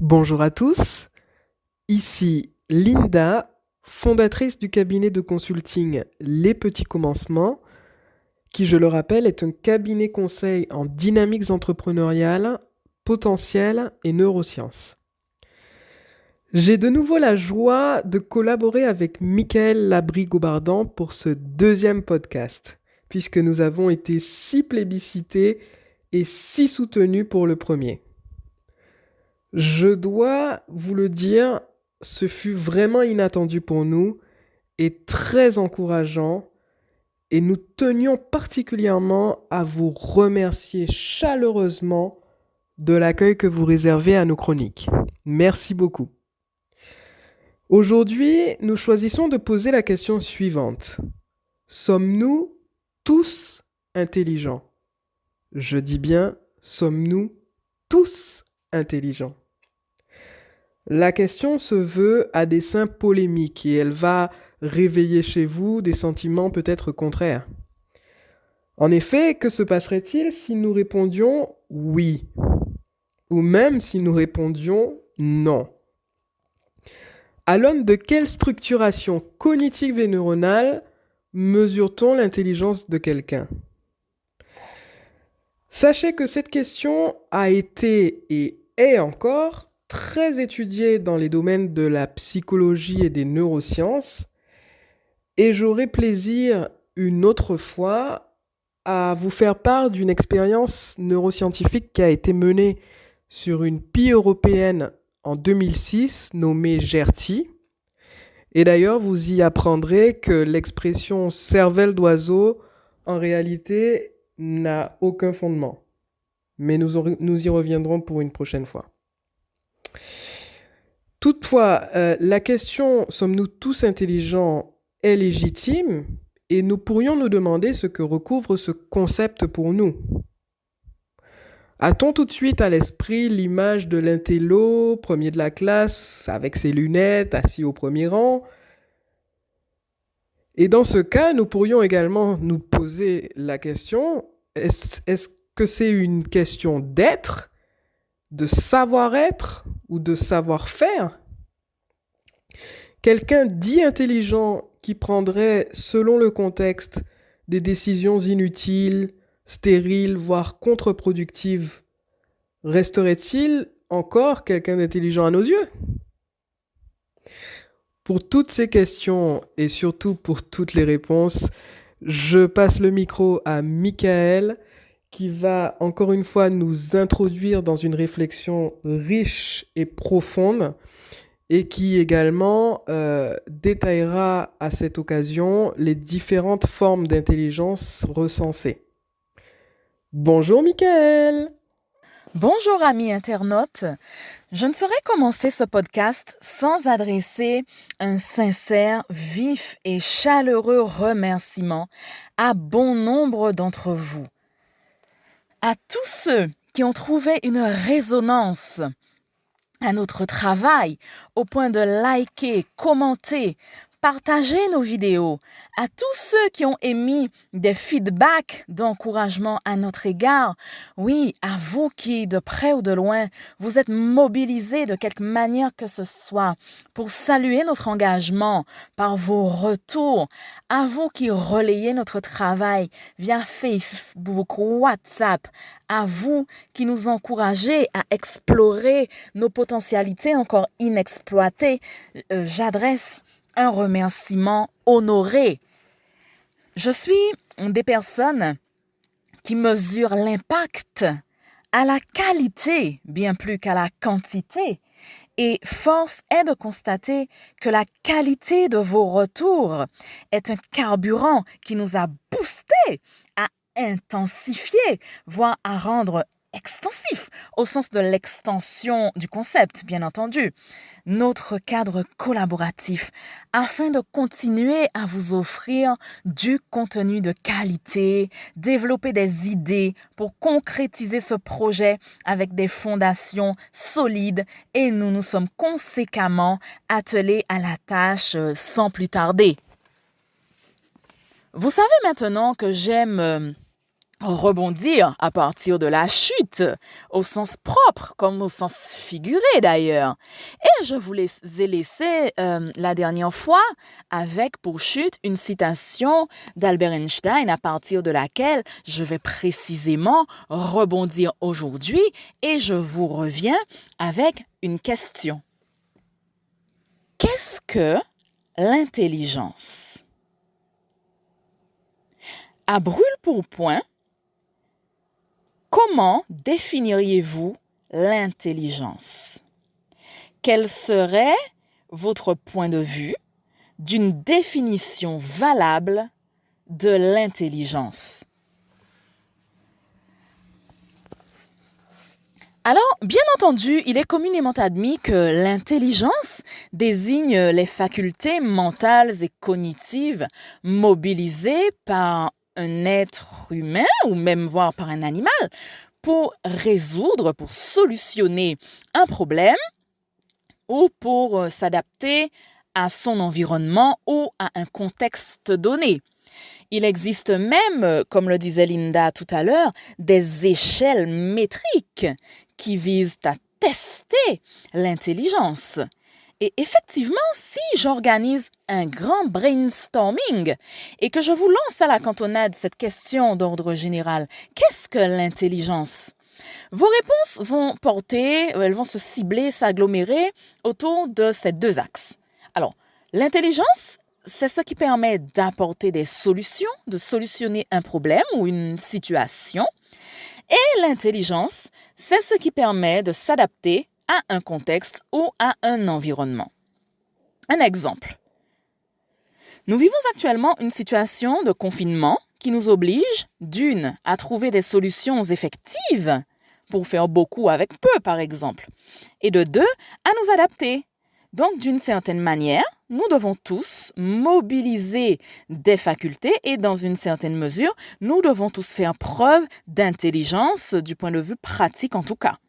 Bonjour à tous, ici Linda, fondatrice du cabinet de consulting Les Petits Commencements, qui, je le rappelle, est un cabinet conseil en dynamiques entrepreneuriales, potentiel et neurosciences. J'ai de nouveau la joie de collaborer avec Michael Labrie-Gaubardan pour ce deuxième podcast, puisque nous avons été si plébiscités et si soutenus pour le premier. Je dois vous le dire, ce fut vraiment inattendu pour nous et très encourageant, et nous tenions particulièrement à vous remercier chaleureusement de l'accueil que vous réservez à nos chroniques. Merci beaucoup. Aujourd'hui, nous choisissons de poser la question suivante. Sommes-nous tous intelligents? Je dis bien, sommes-nous tous intelligents? La question se veut à dessein polémique et elle va réveiller chez vous des sentiments peut-être contraires. En effet, que se passerait-il si nous répondions oui? Ou même si nous répondions non? À l'aune de quelle structuration cognitive et neuronale mesure-t-on l'intelligence de quelqu'un? Sachez que cette question a été et est encore très étudiée dans les domaines de la psychologie et des neurosciences, et j'aurai plaisir une autre fois à vous faire part d'une expérience neuroscientifique qui a été menée sur une pie européenne en 2006 nommée GERTI. Et d'ailleurs, vous y apprendrez que l'expression cervelle d'oiseau, en réalité, n'a aucun fondement. Mais nous y reviendrons pour une prochaine fois. Toutefois, la question sommes-nous tous intelligents est légitime et nous pourrions nous demander ce que recouvre ce concept pour nous. A-t-on tout de suite à l'esprit l'image de l'intello, premier de la classe, avec ses lunettes, assis au premier rang? Et dans ce cas, nous pourrions également nous poser la question, est-ce que c'est une question d'être, de savoir-être ou de savoir-faire? Quelqu'un dit intelligent qui prendrait, selon le contexte, des décisions inutiles, stériles, voire contre-productives, resterait-il encore quelqu'un d'intelligent à nos yeux? Pour toutes ces questions et surtout pour toutes les réponses, je passe le micro à Michael qui va encore une fois nous introduire dans une réflexion riche et profonde et qui également détaillera à cette occasion les différentes formes d'intelligence recensées. Bonjour Michael! Bonjour amis internautes, je ne saurais commencer ce podcast sans adresser un sincère, vif et chaleureux remerciement à bon nombre d'entre vous. À tous ceux qui ont trouvé une résonance à notre travail au point de liker, commenter, partager nos vidéos, à tous ceux qui ont émis des feedbacks d'encouragement à notre égard, oui, à vous qui, de près ou de loin, vous êtes mobilisés de quelque manière que ce soit pour saluer notre engagement par vos retours, à vous qui relayez notre travail via Facebook, WhatsApp, à vous qui nous encouragez à explorer nos potentialités encore inexploitées, j'adresse un remerciement honoré. Je suis des personnes qui mesurent l'impact à la qualité bien plus qu'à la quantité. Et force est de constater que la qualité de vos retours est un carburant qui nous a boostés à intensifier, voire à rendre extensif, au sens de l'extension du concept, bien entendu, notre cadre collaboratif, afin de continuer à vous offrir du contenu de qualité, développer des idées pour concrétiser ce projet avec des fondations solides, et nous nous sommes conséquemment attelés à la tâche sans plus tarder. Vous savez maintenant que j'aime rebondir à partir de la chute, au sens propre comme au sens figuré d'ailleurs. Et je vous ai laissé la dernière fois avec pour chute une citation d'Albert Einstein à partir de laquelle je vais précisément rebondir aujourd'hui et je vous reviens avec une question. Qu'est-ce que l'intelligence? À brûle-pourpoint, comment définiriez-vous l'intelligence? Quel serait votre point de vue d'une définition valable de l'intelligence? Alors, bien entendu, il est communément admis que l'intelligence désigne les facultés mentales et cognitives mobilisées par un être humain ou même voire par un animal pour résoudre, pour solutionner un problème ou pour s'adapter à son environnement ou à un contexte donné. Il existe même, comme le disait Linda tout à l'heure, des échelles métriques qui visent à tester l'intelligence. Et effectivement, si j'organise un grand brainstorming et que je vous lance à la cantonade cette question d'ordre général, qu'est-ce que l'intelligence? Vos réponses elles vont se cibler, s'agglomérer autour de ces deux axes. Alors, l'intelligence, c'est ce qui permet d'apporter des solutions, de solutionner un problème ou une situation. Et l'intelligence, c'est ce qui permet de s'adapter à un contexte ou à un environnement. Un exemple. Nous vivons actuellement une situation de confinement qui nous oblige, d'une, à trouver des solutions effectives pour faire beaucoup avec peu, par exemple, et de deux, à nous adapter. Donc, d'une certaine manière, nous devons tous mobiliser des facultés et dans une certaine mesure, nous devons tous faire preuve d'intelligence du point de vue pratique en tout cas.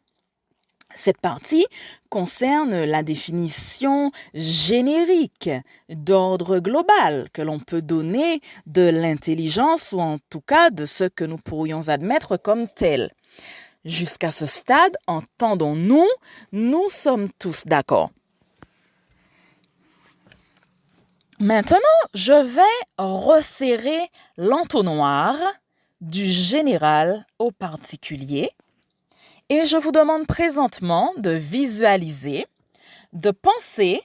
Cette partie concerne la définition générique d'ordre global que l'on peut donner de l'intelligence ou en tout cas de ce que nous pourrions admettre comme tel. Jusqu'à ce stade, entendons-nous, nous sommes tous d'accord. Maintenant, je vais resserrer l'entonnoir du général au particulier et je vous demande présentement de visualiser, de penser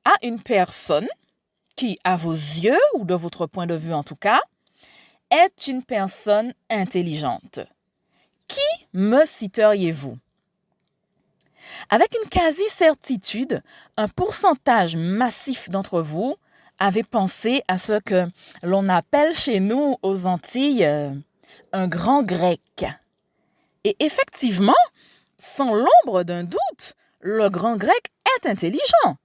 à une personne qui, à vos yeux ou de votre point de vue en tout cas, est une personne intelligente. Qui me citeriez-vous? Avec une quasi-certitude, un pourcentage massif d'entre vous avait pensé à ce que l'on appelle chez nous aux Antilles un grand grec. Et effectivement, sans l'ombre d'un doute, le grand grec est intelligent.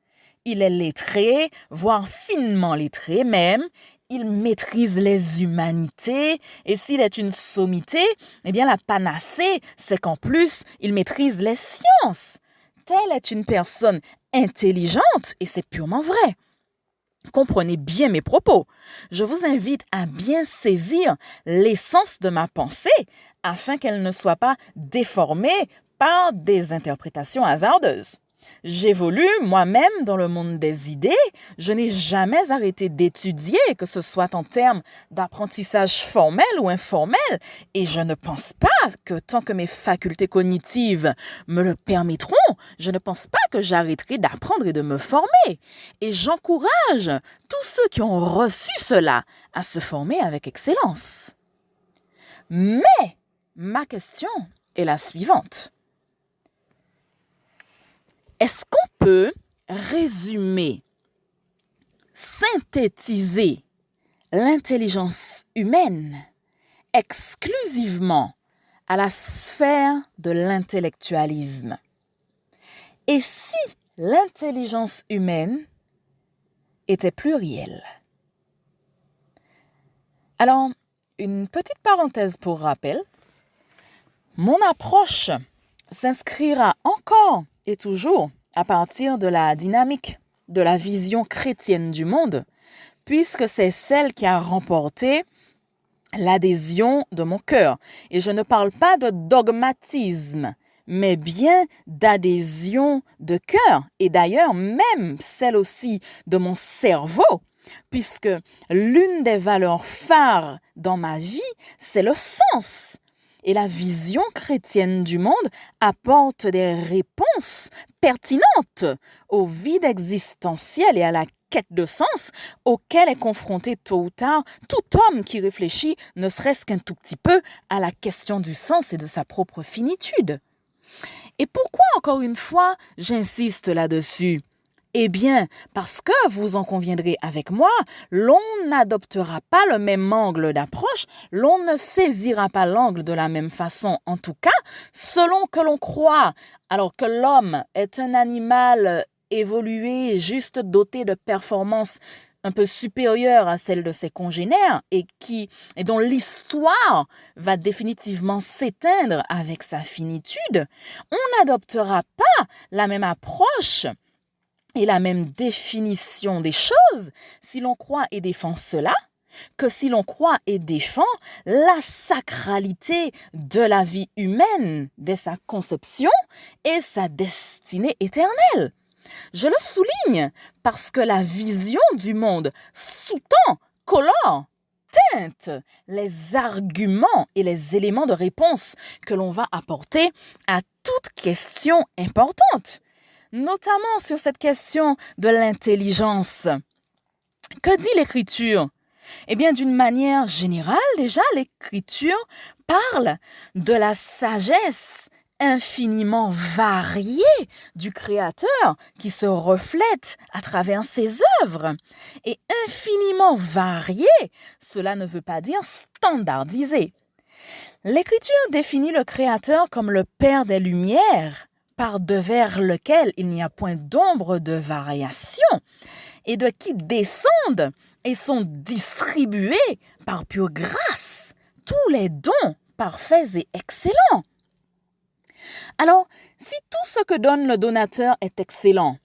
Il est lettré, voire finement lettré même. Il maîtrise les humanités et s'il est une sommité, eh bien la panacée, c'est qu'en plus, il maîtrise les sciences. Telle est une personne intelligente et c'est purement vrai. Comprenez bien mes propos. Je vous invite à bien saisir l'essence de ma pensée afin qu'elle ne soit pas déformée par des interprétations hasardeuses. J'évolue moi-même dans le monde des idées. Je n'ai jamais arrêté d'étudier, que ce soit en termes d'apprentissage formel ou informel, et je ne pense pas que tant que mes facultés cognitives me le permettront, je ne pense pas que j'arrêterai d'apprendre et de me former. Et j'encourage tous ceux qui ont reçu cela à se former avec excellence. Mais ma question est la suivante. Est-ce qu'on peut résumer, synthétiser l'intelligence humaine exclusivement à la sphère de l'intellectualisme? Et si l'intelligence humaine était plurielle? Alors, une petite parenthèse pour rappel. Mon approche s'inscrira encore et toujours à partir de la dynamique de la vision chrétienne du monde, puisque c'est celle qui a remporté l'adhésion de mon cœur. Et je ne parle pas de dogmatisme, mais bien d'adhésion de cœur. Et d'ailleurs, même celle aussi de mon cerveau, puisque l'une des valeurs phares dans ma vie, c'est le sens. Et la vision chrétienne du monde apporte des réponses pertinentes au vide existentiel et à la quête de sens auquel est confronté tôt ou tard tout homme qui réfléchit ne serait-ce qu'un tout petit peu à la question du sens et de sa propre finitude. Et pourquoi, encore une fois, j'insiste là-dessus ? Eh bien, parce que, vous en conviendrez avec moi, l'on n'adoptera pas le même angle d'approche, l'on ne saisira pas l'angle de la même façon, en tout cas, selon que l'on croit. Alors que l'homme est un animal évolué, juste doté de performances un peu supérieures à celles de ses congénères et dont l'histoire va définitivement s'éteindre avec sa finitude, on n'adoptera pas la même approche et la même définition des choses si l'on croit et défend cela que si l'on croit et défend la sacralité de la vie humaine dès sa conception et sa destinée éternelle. Je le souligne parce que la vision du monde sous-tend, colore, teinte les arguments et les éléments de réponse que l'on va apporter à toute question importante, notamment sur cette question de l'intelligence. Que dit l'Écriture ? Eh bien, d'une manière générale, déjà, l'Écriture parle de la sagesse infiniment variée du Créateur qui se reflète à travers ses œuvres. Et infiniment variée, cela ne veut pas dire standardisé. L'Écriture définit le Créateur comme le Père des Lumières, par devers lequel il n'y a point d'ombre de variation, et de qui descendent et sont distribués par pure grâce tous les dons parfaits et excellents. Alors, si tout ce que donne le donateur est excellent,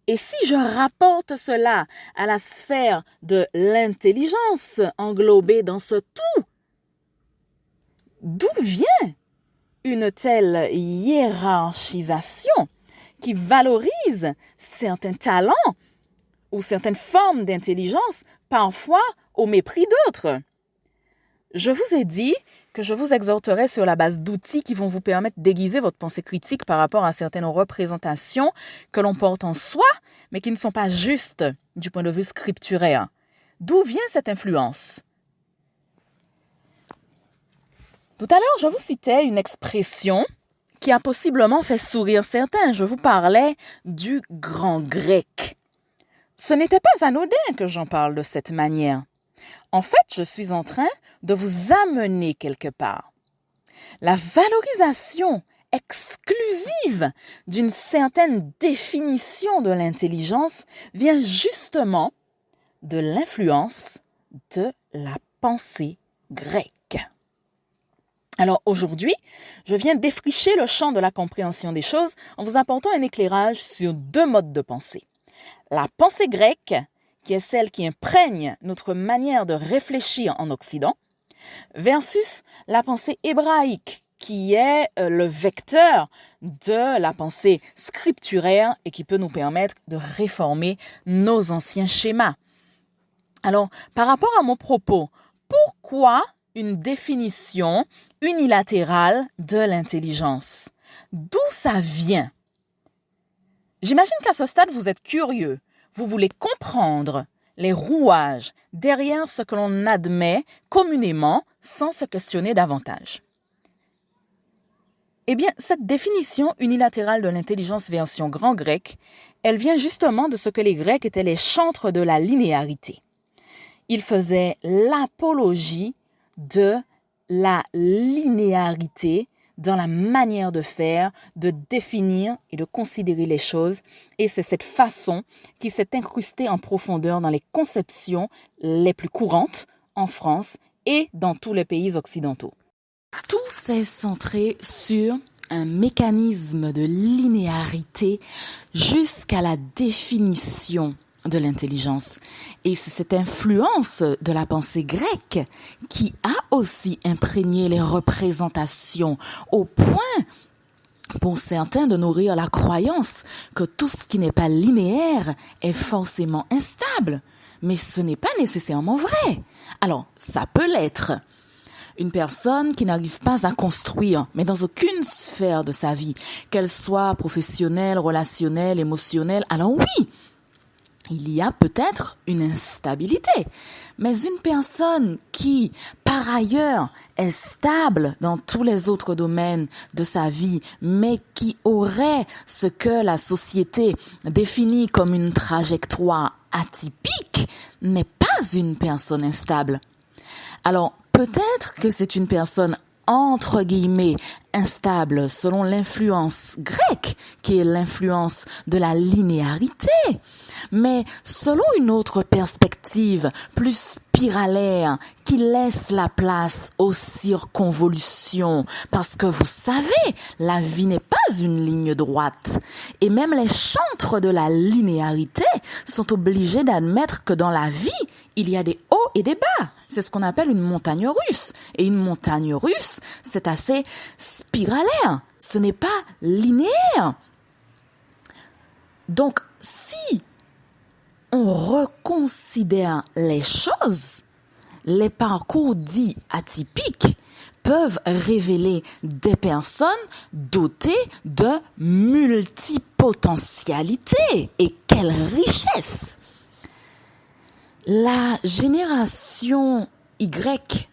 et si je rapporte cela à la sphère de l'intelligence englobée dans ce tout, d'où vient une telle hiérarchisation qui valorise certains talents ou certaines formes d'intelligence, parfois au mépris d'autres? Je vous ai dit que je vous exhorterai sur la base d'outils qui vont vous permettre d'aiguiser votre pensée critique par rapport à certaines représentations que l'on porte en soi, mais qui ne sont pas justes du point de vue scripturaire. D'où vient cette influence? Tout à l'heure, je vous citais une expression qui a possiblement fait sourire certains. Je vous parlais du grand grec. Ce n'était pas anodin que j'en parle de cette manière. En fait, je suis en train de vous amener quelque part. La valorisation exclusive d'une certaine définition de l'intelligence vient justement de l'influence de la pensée grecque. Alors aujourd'hui, je viens défricher le champ de la compréhension des choses en vous apportant un éclairage sur deux modes de pensée. La pensée grecque, qui est celle qui imprègne notre manière de réfléchir en Occident, versus la pensée hébraïque, qui est le vecteur de la pensée scripturaire et qui peut nous permettre de réformer nos anciens schémas. Alors, par rapport à mon propos, pourquoi une définition unilatérale de l'intelligence? D'où ça vient? J'imagine qu'à ce stade, vous êtes curieux. Vous voulez comprendre les rouages derrière ce que l'on admet communément sans se questionner davantage. Eh bien, cette définition unilatérale de l'intelligence version grand grec, elle vient justement de ce que les Grecs étaient les chantres de la linéarité. Ils faisaient l'apologie de la linéarité dans la manière de faire, de définir et de considérer les choses. Et c'est cette façon qui s'est incrustée en profondeur dans les conceptions les plus courantes en France et dans tous les pays occidentaux. Tout s'est centré sur un mécanisme de linéarité jusqu'à la définition de l'intelligence. Et c'est cette influence de la pensée grecque qui a aussi imprégné les représentations au point, pour certains, de nourrir la croyance que tout ce qui n'est pas linéaire est forcément instable. Mais ce n'est pas nécessairement vrai. Alors, ça peut l'être. Une personne qui n'arrive pas à construire, mais dans aucune sphère de sa vie, qu'elle soit professionnelle, relationnelle, émotionnelle, alors oui, il y a peut-être une instabilité. Mais une personne qui, par ailleurs, est stable dans tous les autres domaines de sa vie, mais qui aurait ce que la société définit comme une trajectoire atypique, n'est pas une personne instable. Alors, peut-être que c'est une personne entre guillemets instable selon l'influence grecque, qui est l'influence de la linéarité. Mais selon une autre perspective, plus spiralaire, qui laisse la place aux circonvolutions, parce que vous savez, la vie n'est pas une ligne droite. Et même les chantres de la linéarité sont obligés d'admettre que dans la vie, il y a des hauts et des bas. C'est ce qu'on appelle une montagne russe. Et une montagne russe, c'est assez spiralaire. Ce n'est pas linéaire. Donc, si on reconsidère les choses, les parcours dits atypiques peuvent révéler des personnes dotées de multipotentialités. Et quelle richesse! La génération Y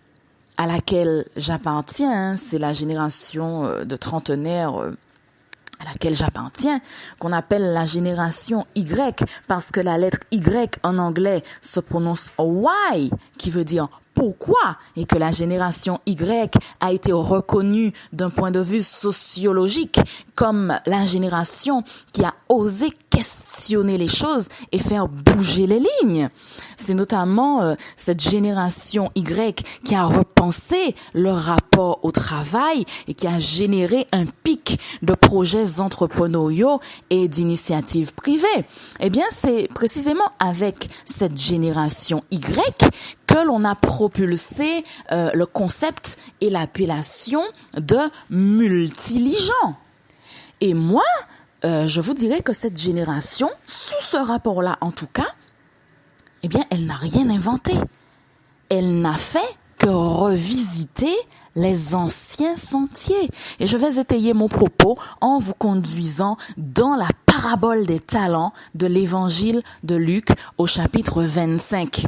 à laquelle j'appartiens, c'est la génération de trentenaires à laquelle j'appartiens, qu'on appelle la génération Y, parce que la lettre Y en anglais se prononce Y, qui veut dire pourquoi, et que la génération Y a été reconnue d'un point de vue sociologique comme la génération qui a osé questionner les choses et faire bouger les lignes. C'est notamment cette génération Y qui a repensé le rapport au travail et qui a généré un pic de projets entrepreneuriaux et d'initiatives privées. Eh bien, c'est précisément avec cette génération Y que l'on a propulsé le concept et l'appellation de multiligent. Et moi, je vous dirais que cette génération, sous ce rapport-là en tout cas, eh bien, elle n'a rien inventé. Elle n'a fait que revisiter les anciens sentiers. Et je vais étayer mon propos en vous conduisant dans la parabole des talents de l'évangile de Luc au chapitre 25.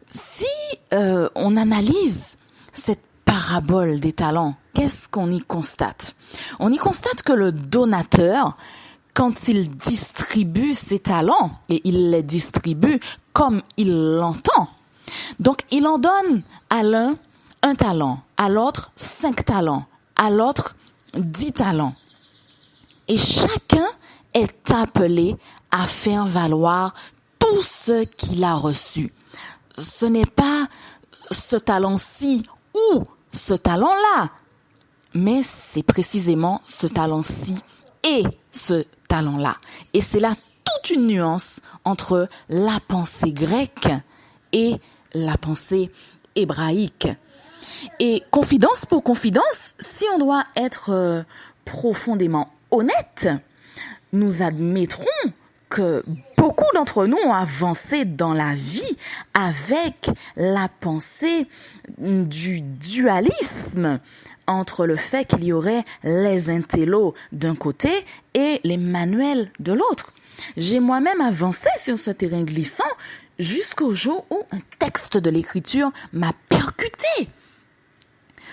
Si on analyse cette parabole des talents, qu'est-ce qu'on y constate? On y constate que le donateur, quand il distribue ses talents, et il les distribue comme il l'entend, donc il en donne à l'un un talent, à l'autre 5 talents, à l'autre 10 talents. Et chacun est appelé à faire valoir tout ce qu'il a reçu. Ce n'est pas ce talent-ci ou ce talent-là, mais c'est précisément ce talent-ci et ce talent-là. Et c'est là toute une nuance entre la pensée grecque et la pensée hébraïque. Et confidence pour confidence, si on doit être profondément honnête, nous admettrons que beaucoup d'entre nous ont avancé dans la vie avec la pensée du dualisme entre le fait qu'il y aurait les intellos d'un côté et les manuels de l'autre. J'ai moi-même avancé sur ce terrain glissant jusqu'au jour où un texte de l'écriture m'a percuté.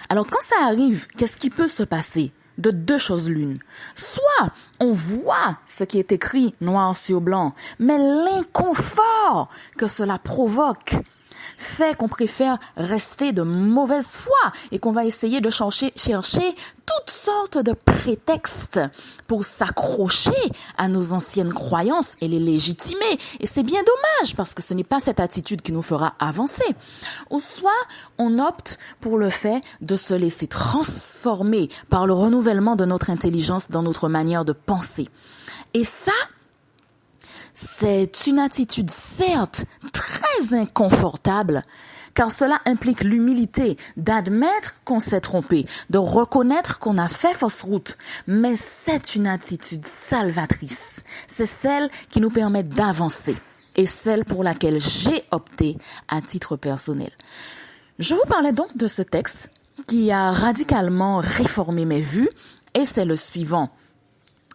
Alors quand ça arrive, qu'est-ce qui peut se passer? De deux choses l'une. Soit on voit ce qui est écrit noir sur blanc, mais l'inconfort que cela provoque fait qu'on préfère rester de mauvaise foi et qu'on va essayer de chercher toutes sortes de prétextes pour s'accrocher à nos anciennes croyances et les légitimer. Et c'est bien dommage parce que ce n'est pas cette attitude qui nous fera avancer. Ou soit on opte pour le fait de se laisser transformer par le renouvellement de notre intelligence dans notre manière de penser. Et ça, C'est une attitude certes très inconfortable, car cela implique l'humilité d'admettre qu'on s'est trompé, de reconnaître qu'on a fait fausse route. Mais c'est une attitude salvatrice. C'est celle qui nous permet d'avancer et celle pour laquelle j'ai opté à titre personnel. Je vous parlais donc de ce texte qui a radicalement réformé mes vues et c'est le suivant.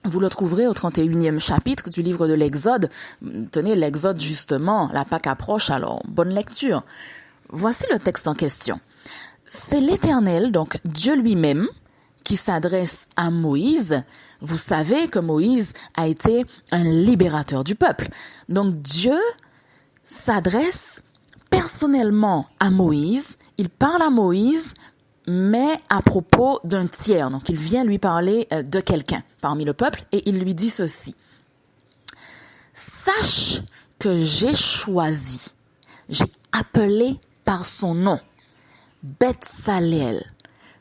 Vous le trouverez au 31e chapitre du livre de l'Exode. Tenez, l'Exode justement, la Pâque approche, alors bonne lecture. Voici le texte en question. C'est l'Éternel, donc Dieu lui-même, qui s'adresse à Moïse. Vous savez que Moïse a été un libérateur du peuple. Donc Dieu s'adresse personnellement à Moïse. Il parle à Moïse, mais à propos d'un tiers. Donc il vient lui parler de quelqu'un parmi le peuple et il lui dit ceci. Sache que j'ai choisi, j'ai appelé par son nom, Betsalel,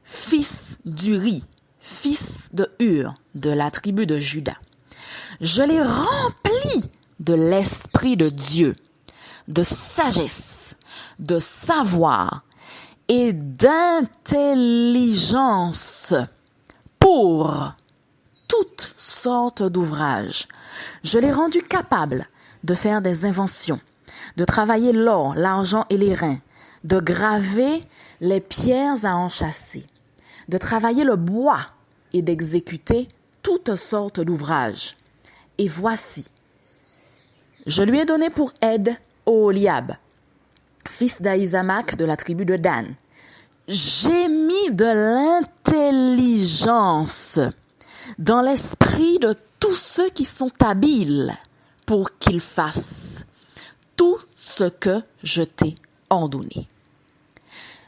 fils d'Uri, fils de Hur, de la tribu de Juda. Je l'ai rempli de l'Esprit de Dieu, de sagesse, de savoir et d'intelligence pour toutes sortes d'ouvrages. Je l'ai rendu capable de faire des inventions, de travailler l'or, l'argent et les reins, de graver les pierres à enchâsser, de travailler le bois et d'exécuter toutes sortes d'ouvrages. Et voici, je lui ai donné pour aide Oholiab, fils d'Ahisamach de la tribu de Dan. J'ai mis de l'intelligence dans l'esprit de tous ceux qui sont habiles pour qu'ils fassent tout ce que je t'ai ordonné.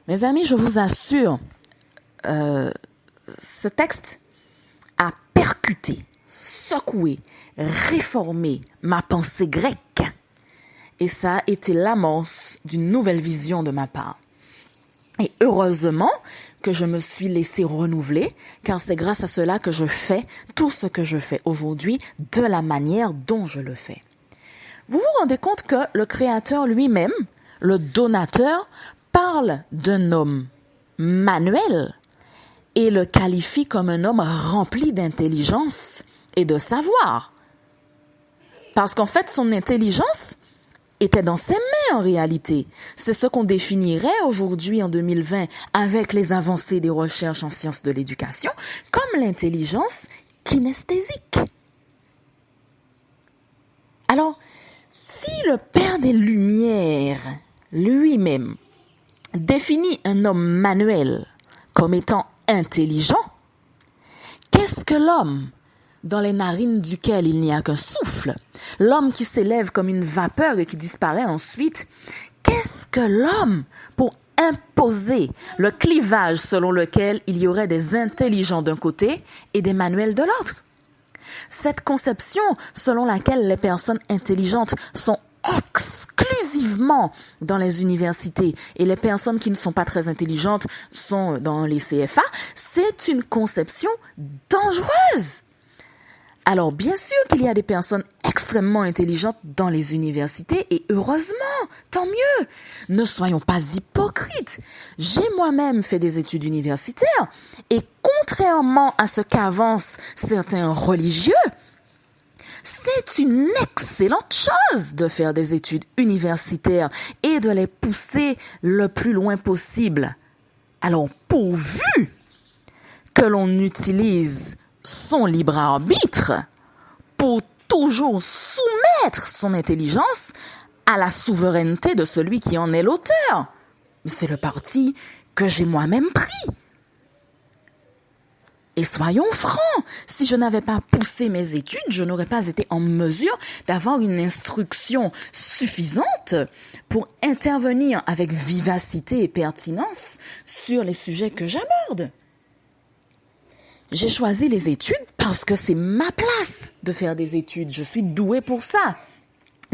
Mes amis, je vous assure, ce texte a percuté, secoué, réformé ma pensée grecque. Et ça a été l'amorce d'une nouvelle vision de ma part. Et heureusement que je me suis laissé renouveler, car c'est grâce à cela que je fais tout ce que je fais aujourd'hui de la manière dont je le fais. Vous vous rendez compte que le Créateur lui-même, le donateur, parle d'un homme manuel et le qualifie comme un homme rempli d'intelligence et de savoir. Parce qu'en fait, son intelligence était dans ses mains en réalité. C'est ce qu'on définirait aujourd'hui en 2020 avec les avancées des recherches en sciences de l'éducation comme l'intelligence kinesthésique. Alors, si le Père des Lumières lui-même définit un homme manuel comme étant intelligent, qu'est-ce que l'homme dans les narines duquel il n'y a qu'un souffle, l'homme qui s'élève comme une vapeur et qui disparaît ensuite, qu'est-ce que l'homme pour imposer le clivage selon lequel il y aurait des intelligents d'un côté et des manuels de l'autre? Cette conception selon laquelle les personnes intelligentes sont exclusivement dans les universités et les personnes qui ne sont pas très intelligentes sont dans les CFA, c'est une conception dangereuse. Alors, bien sûr qu'il y a des personnes extrêmement intelligentes dans les universités et heureusement, tant mieux. Ne soyons pas hypocrites. J'ai moi-même fait des études universitaires et contrairement à ce qu'avancent certains religieux, c'est une excellente chose de faire des études universitaires et de les pousser le plus loin possible. Alors, pourvu que l'on utilise son libre arbitre pour toujours soumettre son intelligence à la souveraineté de celui qui en est l'auteur. C'est le parti que j'ai moi-même pris. Et soyons francs, si je n'avais pas poussé mes études, je n'aurais pas été en mesure d'avoir une instruction suffisante pour intervenir avec vivacité et pertinence sur les sujets que j'aborde. J'ai choisi les études parce que c'est ma place de faire des études. Je suis douée pour ça.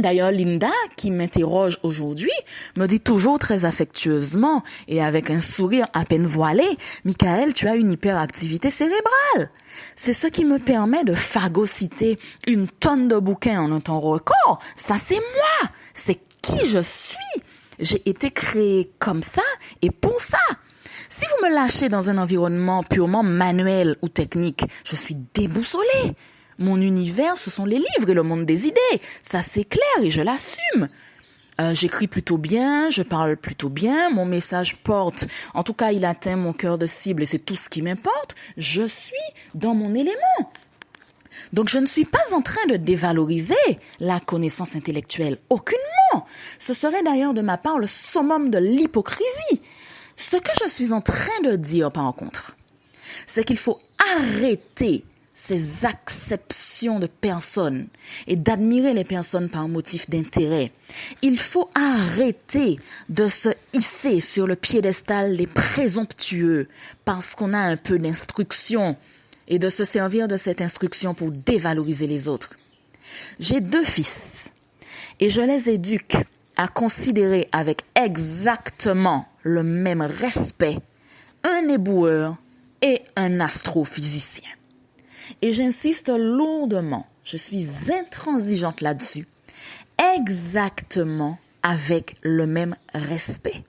D'ailleurs, Linda, qui m'interroge aujourd'hui, me dit toujours très affectueusement et avec un sourire à peine voilé, « Michael, tu as une hyperactivité cérébrale. C'est ce qui me permet de phagocyter une tonne de bouquins en un temps record. Ça, c'est moi. C'est qui je suis. J'ai été créée comme ça et pour ça. Si vous me lâchez dans un environnement purement manuel ou technique, je suis déboussolée. Mon univers, ce sont les livres et le monde des idées. Ça, c'est clair et je l'assume. J'écris plutôt bien, je parle plutôt bien, mon message porte, en tout cas, il atteint mon cœur de cible et c'est tout ce qui m'importe. Je suis dans mon élément. Donc, je ne suis pas en train de dévaloriser la connaissance intellectuelle. Aucunement. Ce serait d'ailleurs de ma part le summum de l'hypocrisie. Ce que je suis en train de dire, par contre, c'est qu'il faut arrêter ces acceptions de personnes et d'admirer les personnes par motif d'intérêt. Il faut arrêter de se hisser sur le piédestal des présomptueux parce qu'on a un peu d'instruction et de se servir de cette instruction pour dévaloriser les autres. J'ai 2 fils et je les éduque à considérer avec exactement le même respect un éboueur et un astrophysicien. Et j'insiste lourdement, je suis intransigeante là-dessus, exactement avec le même respect.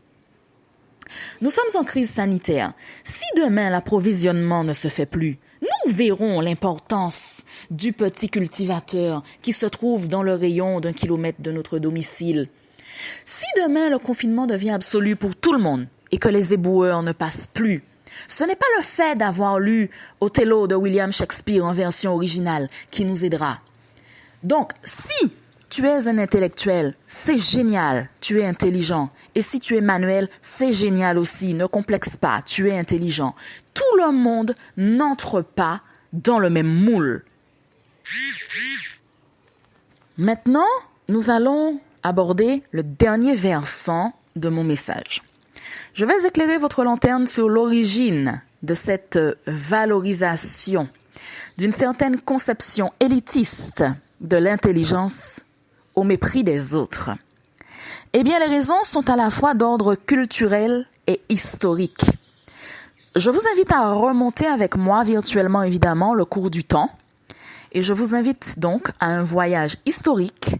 Nous sommes en crise sanitaire. Si demain l'approvisionnement ne se fait plus, nous verrons l'importance du petit cultivateur qui se trouve dans le rayon d'1 kilomètre de notre domicile. Si demain le confinement devient absolu pour tout le monde et que les éboueurs ne passent plus, ce n'est pas le fait d'avoir lu Othello de William Shakespeare en version originale qui nous aidera. Donc, si tu es un intellectuel, c'est génial, tu es intelligent. Et si tu es manuel, c'est génial aussi, ne complexe pas, tu es intelligent. Tout le monde n'entre pas dans le même moule. Maintenant, nous allons aborder le dernier versant de mon message. Je vais éclairer votre lanterne sur l'origine de cette valorisation d'une certaine conception élitiste de l'intelligence au mépris des autres. Eh bien, les raisons sont à la fois d'ordre culturel et historique. Je vous invite à remonter avec moi virtuellement, évidemment, le cours du temps. Et je vous invite donc à un voyage historique.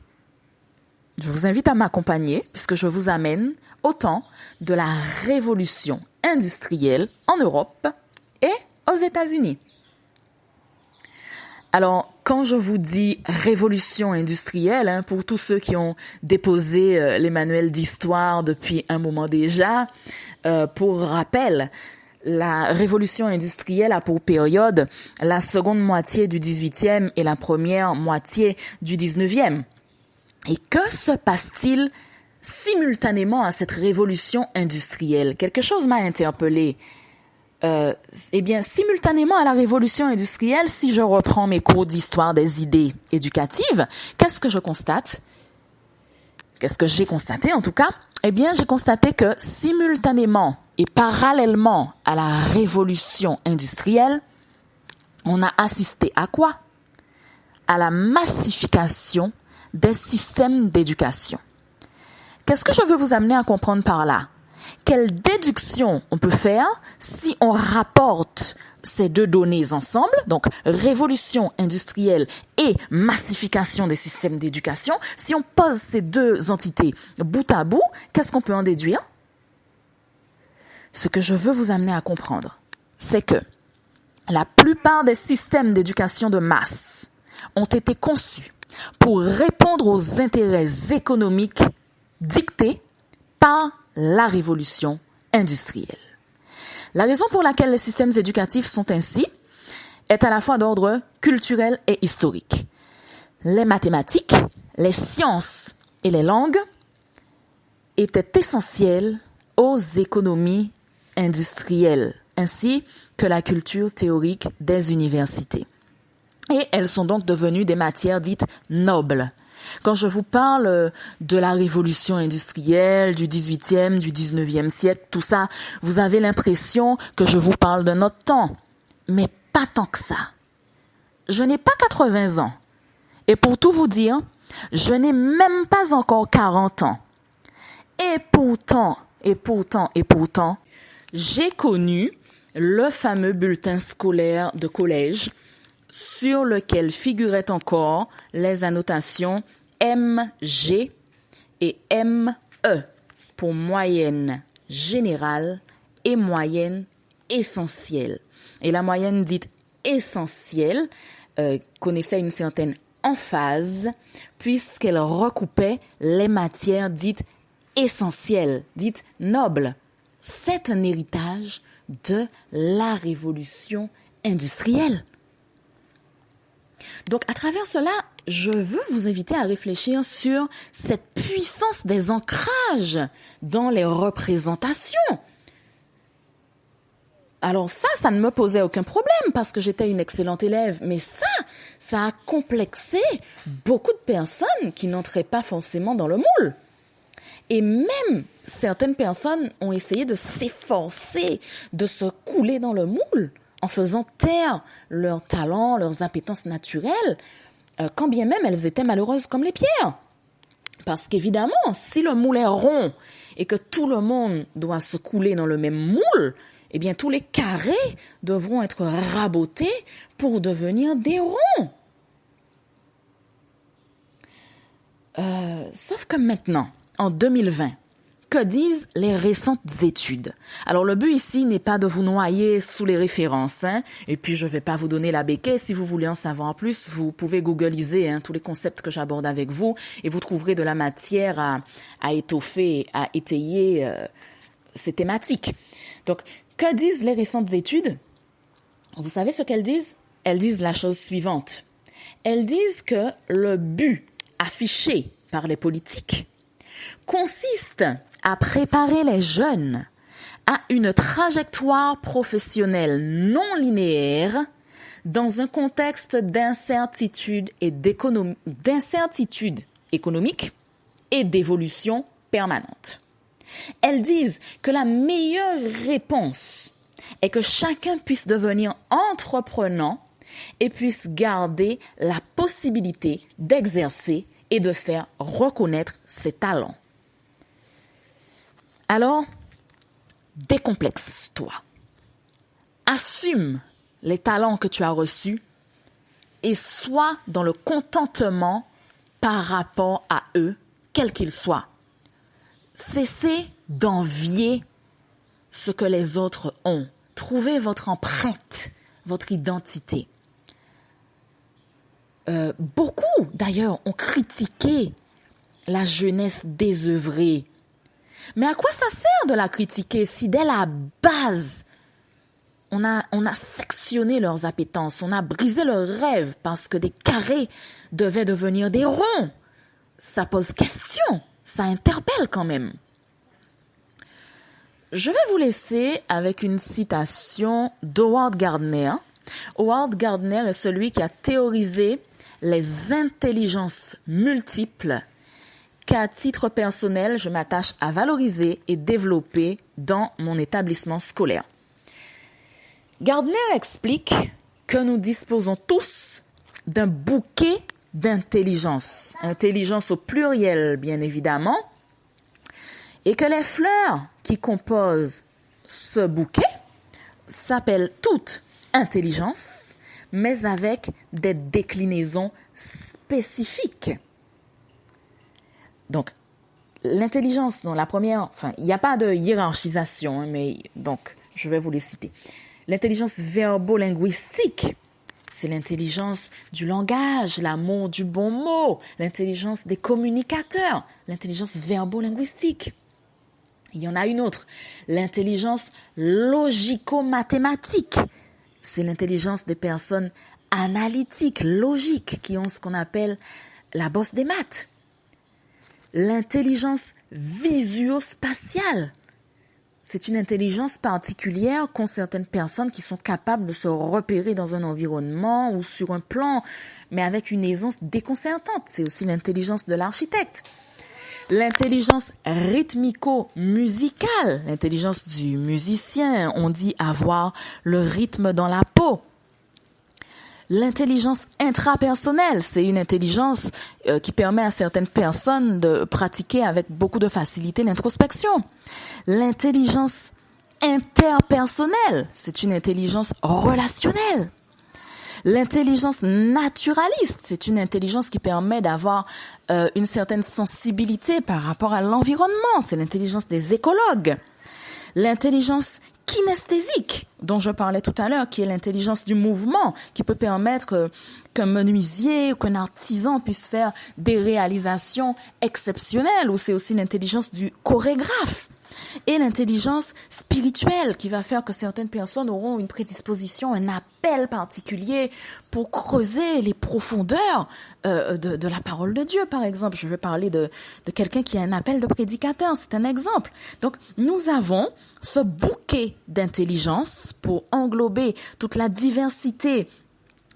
Je vous invite à m'accompagner puisque je vous amène au temps de la révolution industrielle en Europe et aux États-Unis. Alors, quand je vous dis révolution industrielle, pour tous ceux qui ont déposé les manuels d'histoire depuis un moment déjà, pour rappel, la révolution industrielle a pour période la seconde moitié du 18e et la première moitié du 19e. Et que se passe-t-il simultanément à cette révolution industrielle? Quelque chose m'a interpellée. Eh bien, simultanément à la révolution industrielle, si je reprends mes cours d'histoire des idées éducatives, qu'est-ce que je constate? Qu'est-ce que j'ai constaté en tout cas? Eh bien, j'ai constaté que simultanément et parallèlement à la révolution industrielle, on a assisté à quoi? À la massification des systèmes d'éducation. Qu'est-ce que je veux vous amener à comprendre par là? Quelle déduction on peut faire si on rapporte ces 2 données ensemble, donc révolution industrielle et massification des systèmes d'éducation, si on pose ces 2 entités bout à bout, qu'est-ce qu'on peut en déduire? Ce que je veux vous amener à comprendre, c'est que la plupart des systèmes d'éducation de masse ont été conçus pour répondre aux intérêts économiques dictés par la révolution industrielle. La raison pour laquelle les systèmes éducatifs sont ainsi est à la fois d'ordre culturel et historique. Les mathématiques, les sciences et les langues étaient essentielles aux économies industrielles, ainsi que la culture théorique des universités. Et elles sont donc devenues des matières dites nobles. Quand je vous parle de la révolution industrielle, du 18e, du 19e siècle, tout ça, vous avez l'impression que je vous parle de notre temps. Mais pas tant que ça. Je n'ai pas 80 ans. Et pour tout vous dire, Je n'ai même pas encore 40 ans. Et pourtant, j'ai connu le fameux bulletin scolaire de collège sur lequel figuraient encore les annotations MG et ME pour moyenne générale et moyenne essentielle. Et la moyenne dite essentielle connaissait une certaine emphase puisqu'elle recoupait les matières dites essentielles, dites nobles. C'est un héritage de la révolution industrielle. Donc, à travers cela, je veux vous inviter à réfléchir sur cette puissance des ancrages dans les représentations. Alors ça ne me posait aucun problème parce que j'étais une excellente élève. Mais ça a complexé beaucoup de personnes qui n'entraient pas forcément dans le moule. Et même certaines personnes ont essayé de s'efforcer de se couler dans le moule en faisant taire leurs talents, leurs appétences naturelles, quand bien même elles étaient malheureuses comme les pierres. Parce qu'évidemment, si le moule est rond et que tout le monde doit se couler dans le même moule, eh bien tous les carrés devront être rabotés pour devenir des ronds. Sauf que maintenant, en 2020, que disent les récentes études? Alors le but ici n'est pas de vous noyer sous les références, et puis je vais pas vous donner la béquille. Si vous voulez en savoir plus, vous pouvez googliser tous les concepts que j'aborde avec vous, et vous trouverez de la matière à étoffer, à étayer ces thématiques. Donc, que disent les récentes études? Vous savez ce qu'elles disent? Elles disent la chose suivante. Elles disent que le but affiché par les politiques consiste à préparer les jeunes à une trajectoire professionnelle non linéaire dans un contexte d'incertitude économique et d'évolution permanente. Elles disent que la meilleure réponse est que chacun puisse devenir entreprenant et puisse garder la possibilité d'exercer et de faire reconnaître ses talents. Alors, décomplexe-toi. Assume les talents que tu as reçus et sois dans le contentement par rapport à eux, quels qu'ils soient. Cessez d'envier ce que les autres ont. Trouvez votre empreinte, votre identité. Beaucoup, d'ailleurs, ont critiqué la jeunesse désœuvrée. Mais à quoi ça sert de la critiquer si dès la base, on a sectionné leurs appétences, on a brisé leurs rêves parce que des carrés devaient devenir des ronds? Ça pose question, ça interpelle quand même. Je vais vous laisser avec une citation d'Howard Gardner. Howard Gardner est celui qui a théorisé les intelligences multiples qu'à titre personnel, je m'attache à valoriser et développer dans mon établissement scolaire. Gardner explique que nous disposons tous d'un bouquet d'intelligence, intelligence au pluriel bien évidemment, et que les fleurs qui composent ce bouquet s'appellent toutes intelligence, mais avec des déclinaisons spécifiques. Donc, l'intelligence, dans la première, il n'y a pas de hiérarchisation, mais donc, je vais vous les citer. L'intelligence verbo-linguistique, c'est l'intelligence du langage, l'amour du bon mot, l'intelligence des communicateurs, l'intelligence verbo-linguistique. Il y en a une autre, l'intelligence logico-mathématique. C'est l'intelligence des personnes analytiques, logiques, qui ont ce qu'on appelle la bosse des maths. L'intelligence visuospatiale. C'est une intelligence particulière qu'ont certaines personnes qui sont capables de se repérer dans un environnement ou sur un plan, mais avec une aisance déconcertante. C'est aussi l'intelligence de l'architecte. L'intelligence rythmico-musicale, l'intelligence du musicien, on dit avoir le rythme dans la peau. L'intelligence intrapersonnelle, c'est une intelligence qui permet à certaines personnes de pratiquer avec beaucoup de facilité l'introspection. L'intelligence interpersonnelle, c'est une intelligence relationnelle. L'intelligence naturaliste, c'est une intelligence qui permet d'avoir une certaine sensibilité par rapport à l'environnement. C'est l'intelligence des écologues. L'intelligence kinesthésique, dont je parlais tout à l'heure, qui est l'intelligence du mouvement, qui peut permettre qu'un menuisier ou qu'un artisan puisse faire des réalisations exceptionnelles, ou c'est aussi l'intelligence du chorégraphe. Et l'intelligence spirituelle qui va faire que certaines personnes auront une prédisposition, un appel particulier pour creuser les profondeurs de la parole de Dieu, par exemple. Je vais parler de quelqu'un qui a un appel de prédicateur, c'est un exemple. Donc, nous avons ce bouquet d'intelligence pour englober toute la diversité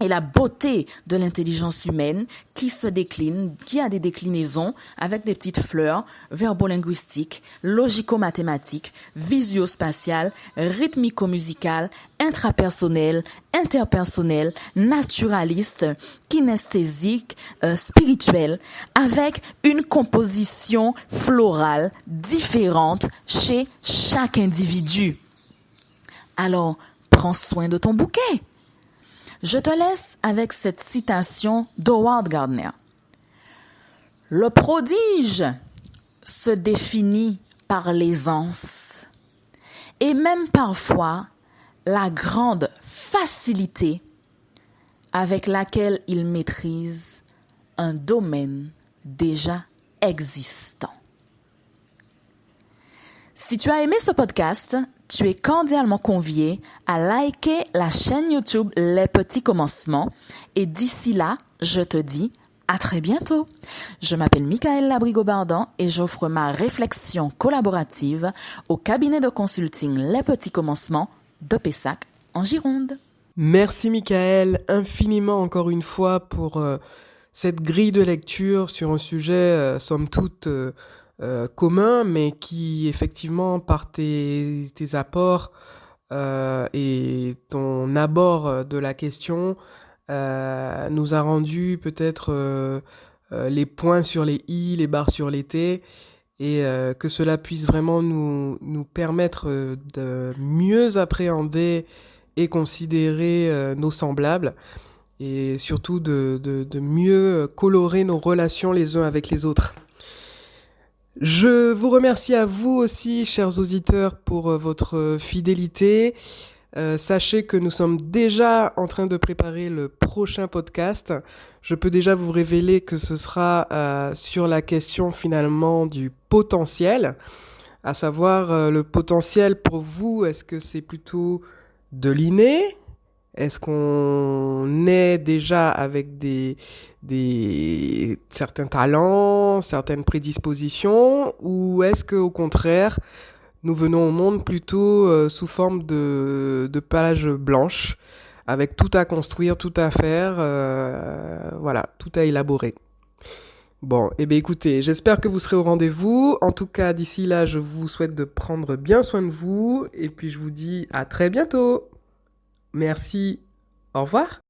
et la beauté de l'intelligence humaine qui se décline, qui a des déclinaisons avec des petites fleurs verbolinguistiques, logico-mathématiques, visio-spatiales, rythmico-musicales, intrapersonnelles, interpersonnelles, naturalistes, kinesthésiques, spirituelles, avec une composition florale différente chez chaque individu. Alors, prends soin de ton bouquet. Je te laisse avec cette citation d'Howard Gardner. Le prodige se définit par l'aisance et même parfois la grande facilité avec laquelle il maîtrise un domaine déjà existant. Si tu as aimé ce podcast, tu es cordialement convié à liker la chaîne YouTube Les Petits Commencements et d'ici là, je te dis à très bientôt. Je m'appelle Michaëlle Labrigo-Bardan et j'offre ma réflexion collaborative au cabinet de consulting Les Petits Commencements de Pessac en Gironde. Merci Michaëlle, infiniment encore une fois pour cette grille de lecture sur un sujet somme toute commun, mais qui effectivement par tes apports et ton abord de la question nous a rendu peut-être les points sur les i, les barres sur les t, et que cela puisse vraiment nous permettre de mieux appréhender et considérer nos semblables, et surtout de mieux colorer nos relations les uns avec les autres. Je vous remercie à vous aussi, chers auditeurs, pour votre fidélité. Sachez que nous sommes déjà en train de préparer le prochain podcast. Je peux déjà vous révéler que ce sera sur la question finalement du potentiel, à savoir le potentiel pour vous, est-ce que c'est plutôt de l'inné ? Est-ce qu'on est déjà avec certains talents, certaines prédispositions, ou est-ce qu'au contraire, nous venons au monde plutôt sous forme de page blanche, avec tout à construire, tout à faire, voilà, tout à élaborer. Bon, eh bien écoutez, j'espère que vous serez au rendez-vous. En tout cas, d'ici là, je vous souhaite de prendre bien soin de vous, et puis je vous dis à très bientôt. Merci. Au revoir.